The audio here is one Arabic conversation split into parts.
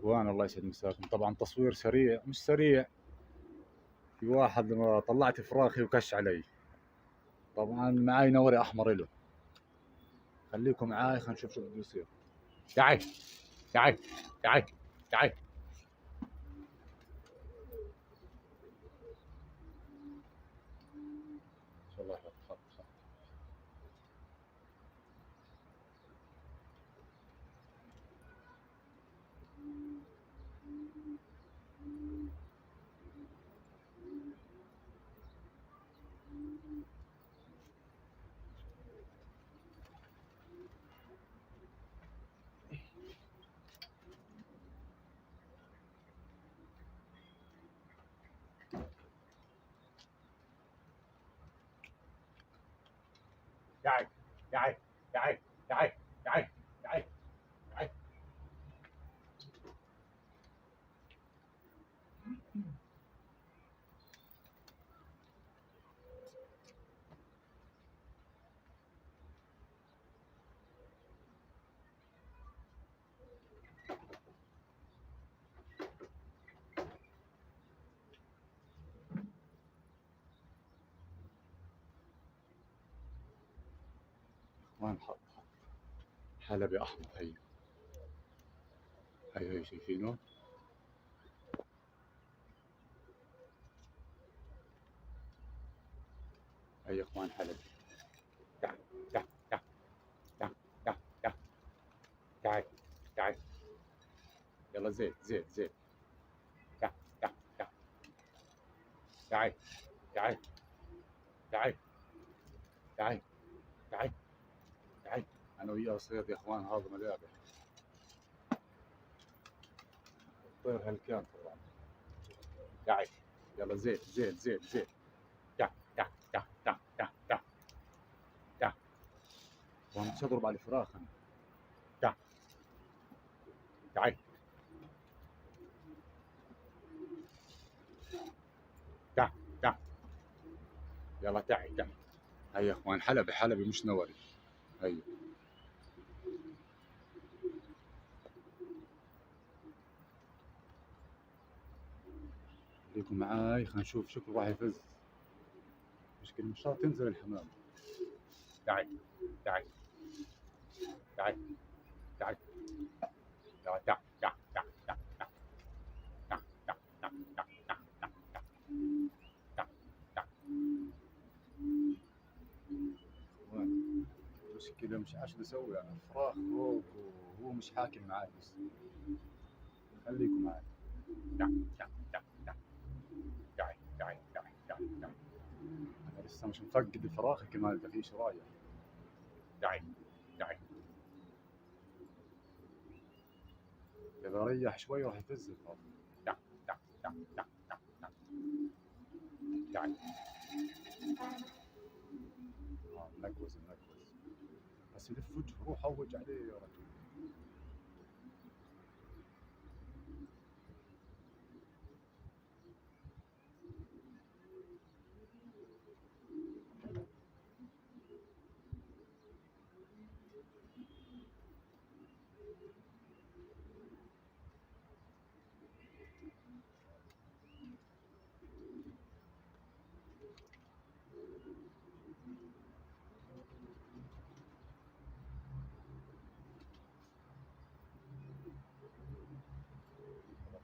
وانا الله يسعد مساكم. طبعا تصوير سريع مش سريع، في واحد لما طلعت فراخي وكش علي. طبعا معاي نوري احمر له. خليكم معاي خلينا نشوف شو بده يصير. تعي تعي تعي تعي. ان شاء الله يحط خط. تعي تعي تعي تعي تعي تعي تعي. وين حط حلبي احمر. هي شايفينه. هي يا اخوان حلبي. تعي تعي تعي تعي تعي تعي تعي تعي. يلا زيت زيت زيت. تعي تعي تعي تعي تعي تعي تعي تعي. انا وياه صيد يا اخوان، هذا مذابح. الطير هلكان طبعا. تعي. يلا زيت زيت زيت زيت. تعي تعي تعي تعي تعي تعي تعي. وانا مش اضرب على الفراخ انا. تعي تعي تعي تعي. يلا تعي تعي. هيا يا اخوان حلبي حلبي مش نوري. هيا خليكم معاي خلينا نشوف شكله راح يفز. مشكلة مش راح تنزل الحمام. تعي تعي تعي تعي. يلا تعي تعي تعي تعي تعي تعي تعي تعي تعي تعي تعي. وين المشكلة مش عارف شو اسوي انا. الفراخ فوق وهو مش حاكم معاي بس. خليكم معاي. تعي تعي تعي تعي تعي تعي تعي تعي تعي. انا لسه مش مفقد الفراخ كمان اذا في شرايح. تعي تعي. اذا ريح شوي راح يفز الفراخ. تعي تعي تعي تعي تعي تعي. منقوز منقوز بس يلف وجهه روح هوج عليه يا رجل.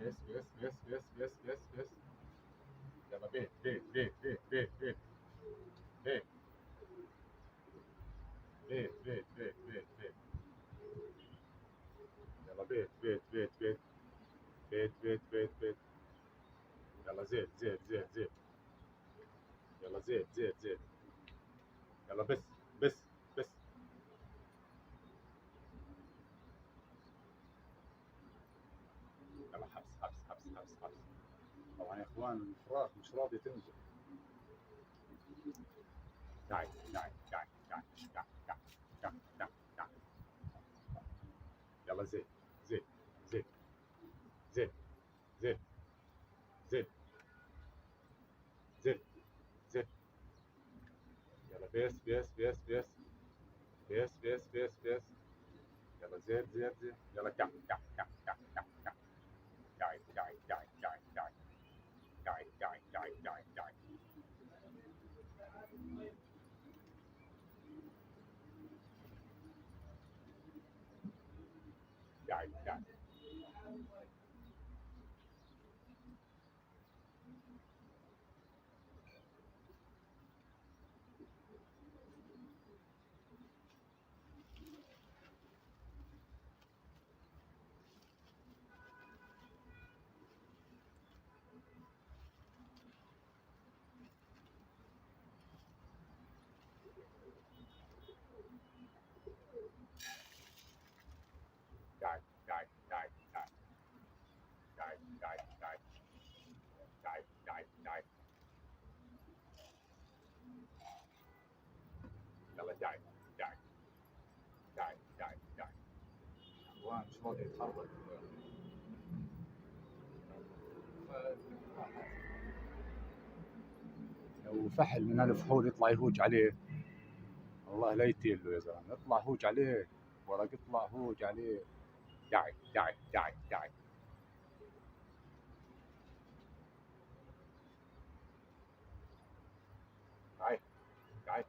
بس بس بس بس بس بس بس. يلا بيت بيت بيت بيت بيت بيت بيت بيت بيت بيت بيت بيت. يلا بيت بيت بيت بيت بيت بيت بيت بيت. يلا زيت زيت زيت زيت. يلا زيت زيت زيت. يلا بس بس بس. يلا حبس حبس حبس حبس حبس. طبعا يا اخوان الفراخ مش راضية تنزل. تعي تعي تعي تعي تعي تعي تعي تعي تعي. يلا زيت زيت زيت زيت زيت زيت زيت زيت. يلا بيس بيس بيس بيس بيس بيس بيس بيس. يلا زيت زيت زيت. يلا كع كع كع كع كع كع قاعد قاعد قاعد قاعد قاعد قاعد قاعد قاعد قاعد قاعد قاعد. قاعد قاعد قاعد قاعد قاعد قاعد قاعد قاعد قاعد قاعد. يلا قاعد قاعد قاعد قاعد قاعد. اخوان مش راضي يتحرك. لو فحل من الفحول يطلع يهوج عليه، والله لا يتيل له يا زلمه، اطلع هوج عليه، ورق اطلع هوج عليه. قاعد قاعد قاعد قاعد. قاعد قاعد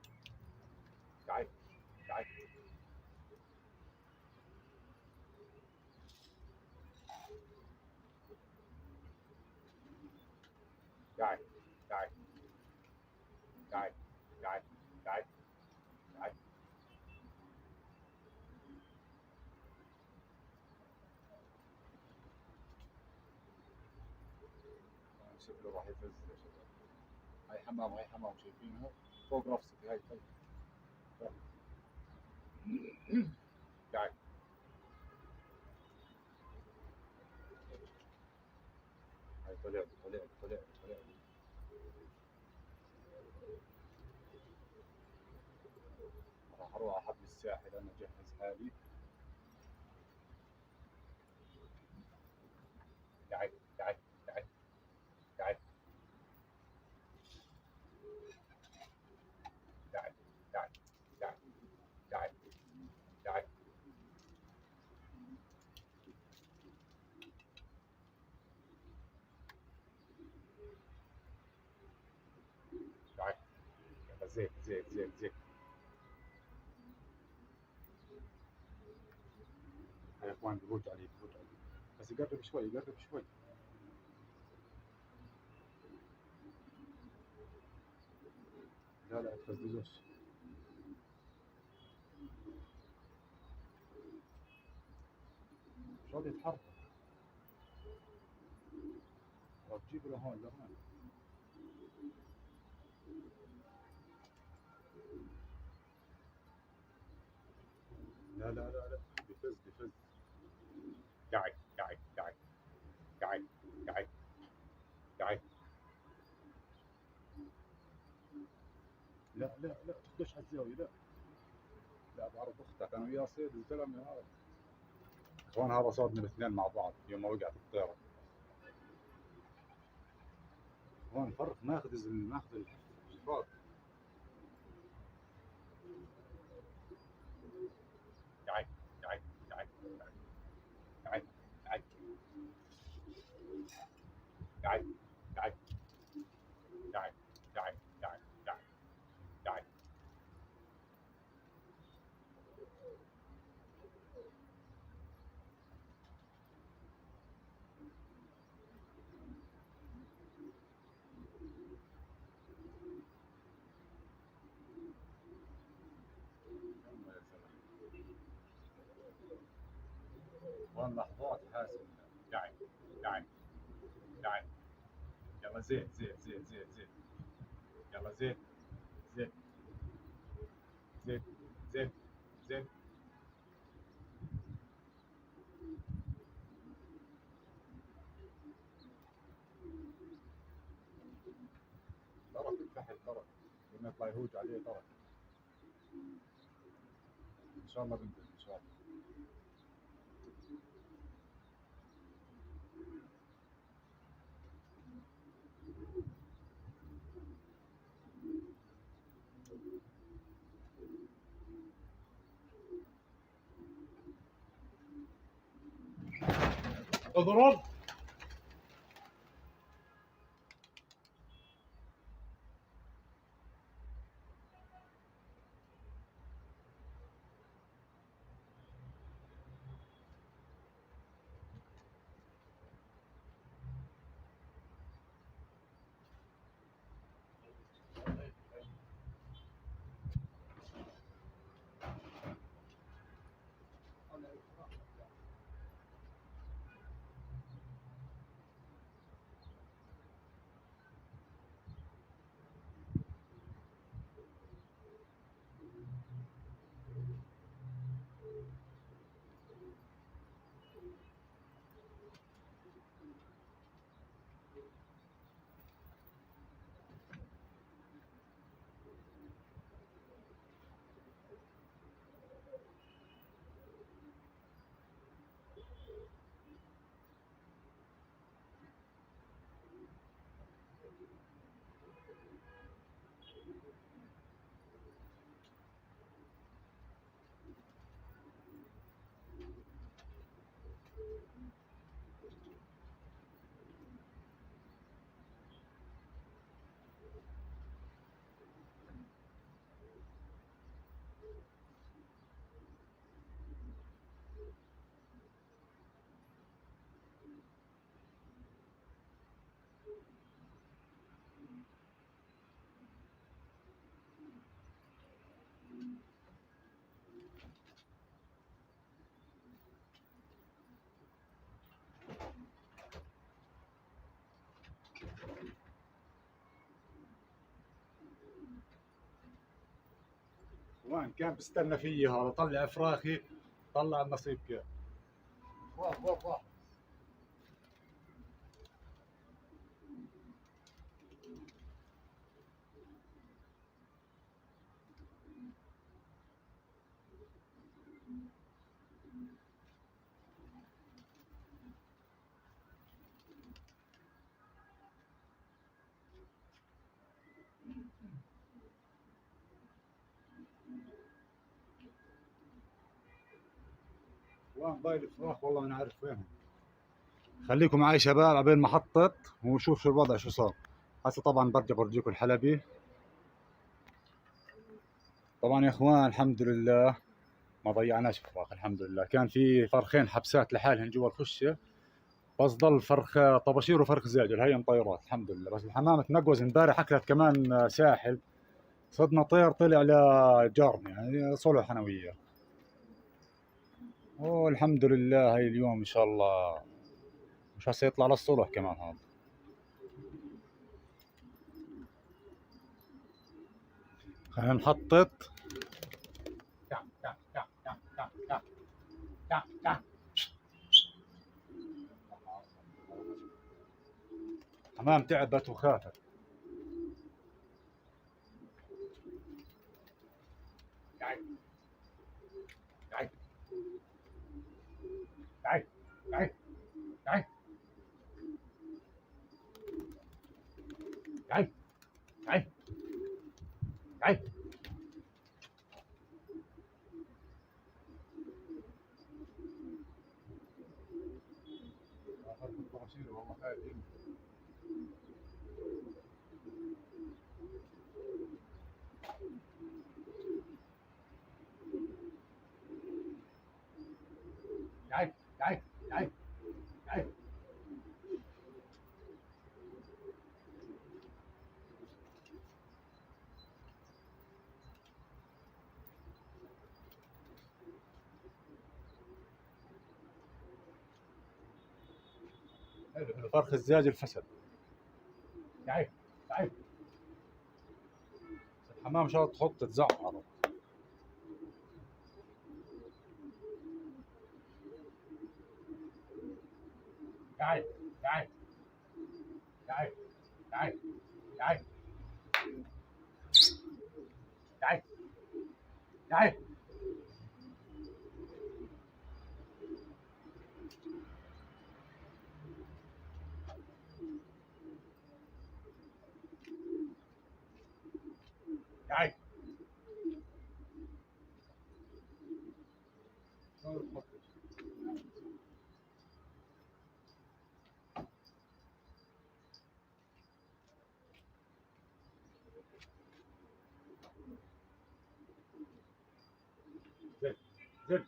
قاعد قاعد قاعد قاعد قاعد قاعد قاعد قاعد. شكله راح يفز يا شباب. هاي حمام، هاي حمام شايفينها فوق رفستي، هاي هاي قاعد. هاي طلع طلع طلع طلع. راح اروح احب الساحل، انا اجهز حالي. قاعد قاعد قاعد قاعد قاعد قاعد قاعد قاعد قاعد قاعد. يلا زيت زيت زيت زيت. هاي يا اخوان بفوت عليه بفوت عليه، بس يقرب شوي يقرب شوي. لا لا تفزلوش. مش راضي يتحرك. راح تجيبه لهون لهون. لا لا لا لا، بفز بفز. قاعد قاعد قاعد قاعد قاعد قاعد. لا لا لا تخدش على الزاوية، لا لا، بعرف اختك انا وياه صيد الزلمة هذا. اخوان هذا صادنا الاثنين مع بعض يوم ما وقعت الطيرة. اخوان فرق ماخذ ماخذ الجفاف. قاعد قاعد قاعد قاعد قاعد قاعد قاعد قاعد قاعد قاعد قاعد قاعد. اخوان لحظات حاسم. قاعد قاعد قاعد. يلا زيت زيت زيت زيت زيت. يلا زيت زيت زيت زيت زيت. ترك الفحل ترك، لما يطلع يهوج عليه ترك. ان شاء الله بنزل ان شاء الله. اضرب. اخوان، كان بستنى فيي هذا، طلع فراخي، طلع النصيب كيف. واه واه واه. وين ضايل الفراخ والله ما نعرف وينهم. خليكم معي شباب عبين ما حطت ونشوف شو الوضع شو صار. هسه طبعا برجع برجيكم الحلبي. طبعا يا اخوان الحمد لله ما ضيعناش فراخ، الحمد لله. كان في فرخين حبسات لحالهن جوا الخشه، بس ضل فرخ طباشير وفرخ زاجل هي مطيرات الحمد لله. بس الحمامة تنقوز امبارح، اكلت كمان ساحل، صدنا طير طلع لجارنا يعني صلح انا وياه. والحمد لله هاي اليوم ان شاء الله مش هسه يطلع للصلح كمان هذا. خلينا نحطط. حمام تعبت وخافت. تعي تعي تعي تعي تعي تعي تعي تعي. والله خايف. تعي تعي تعي تعي. حلو حلو، فرخ الزاج الفسد. تعي تعي. الحمام شاط تحط تزعر. تعي تعي تعي تعي تعي تعي تعي تعي. زل زل.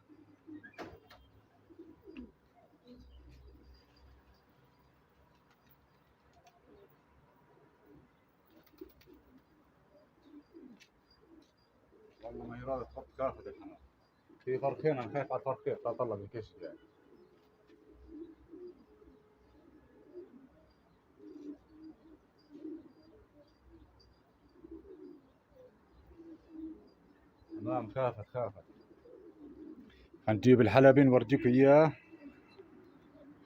والله ما هي راضية تحط كافة الحمام. في فرخين انا خايف على الفرخين، لا طلع بالكشف يعني. حمام خافت خافت. هنجيب الحلبي نورجيكم اياه،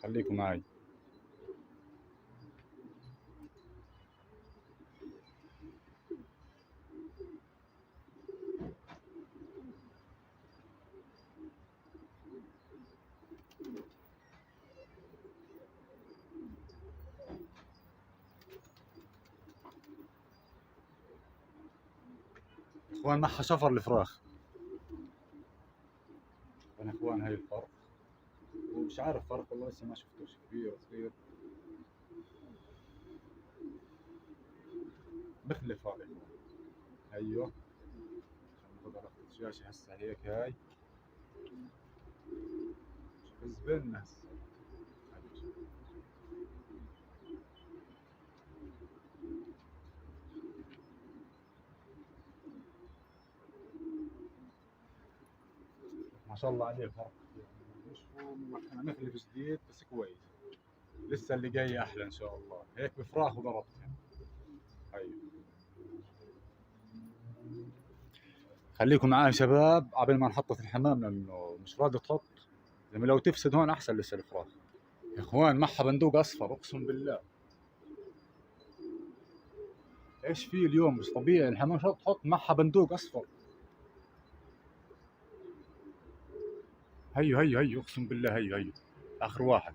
خليكم معي. اخوان معها شفر الفراخ. انا اخوان هاي الفرخ، ومش عارف فرخ والله لسه ما شفتوش، كبير صغير مخلف هذا. ايوه خلينا ناخذ على الشاشه هسه هيك هاي زبلنا هسه. ما شاء الله عليه الفرق، مش هو مخلف جديد بس كويس. لسه اللي جاي احلى ان شاء الله. هيك بفراخ وضربتها. ايوه خليكم معاي يا شباب قبل ما نحطه في الحمام لانه مش راضي تحط. لما لو تفسد هون احسن لسه الفراخ. يا اخوان معها بندوق اصفر اقسم بالله. ايش في اليوم مش طبيعي الحمام شو تحط معها بندوق اصفر. هيو اقسم بالله هيو اخر واحد.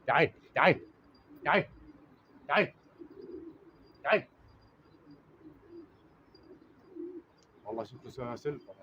تعال تعال تعال تعال تعال. والله شكله سلفر.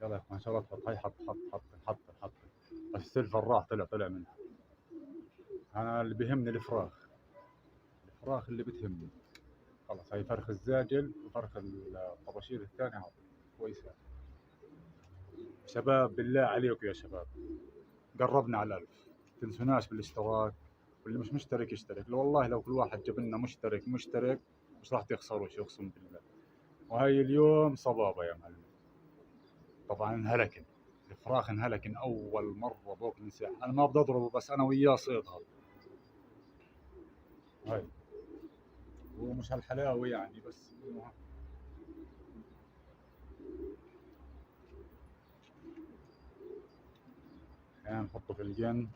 يلا يا اخوان ان شاء الله تحط. هاي حط. بس السلفر راح طلع منها. انا اللي بيهمني الفراخ اللي بتهمني. خلاص هاي فرخ الزاجل وفرخ الطباشير الثاني هذا كويسة. شباب بالله عليكم يا شباب قربنا على 1000. تنسوناش بالاشتراك. واللي مش مشترك يشترك. لو والله لو كل واحد جاب لنا مشترك مش راح تخسروا شيء اقسم بالله. وهاي اليوم صبابة يا معلم. طبعا انهلكن الفراخ انهلكن اول مرة ذوق نساء. انا ما بدي اضربه بس انا وياه صيدها. هاي هو مش هالحلاوة يعني بس إنه يعني نحطه في الجن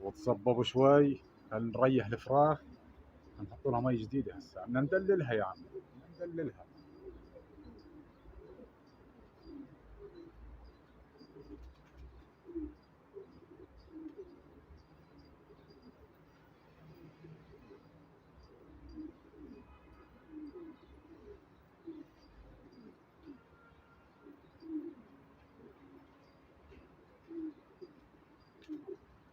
وتصببوا شوي. خلينا نريح الفراخ. نحط لها مي جديدة هسه بدنا ندللها يا عم بدنا ندللها.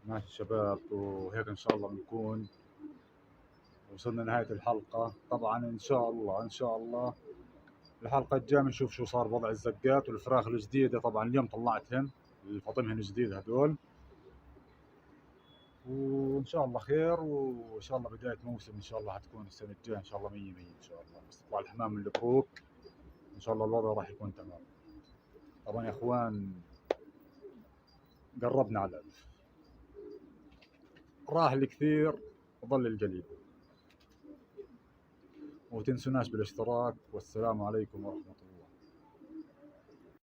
ماشي شباب وهيك ان شاء الله بنكون وصلنا نهاية الحلقة. طبعا ان شاء الله الحلقة الجاية بنشوف شو صار وضع الزقات والفراخ الجديدة. طبعا اليوم طلعتهن الفطمهن جديد هدول. وان شاء الله خير وان شاء الله بداية موسم ان شاء الله حتكون السنة الجاية ان شاء الله 100 ان شاء الله. بس تطلع الحمام من البروك ان شاء الله الوضع راح يكون تمام. طبعا يا اخوان قربنا على 1000. راح الكثير وظل القليل. وتنسوناش بالاشتراك والسلام عليكم ورحمة الله.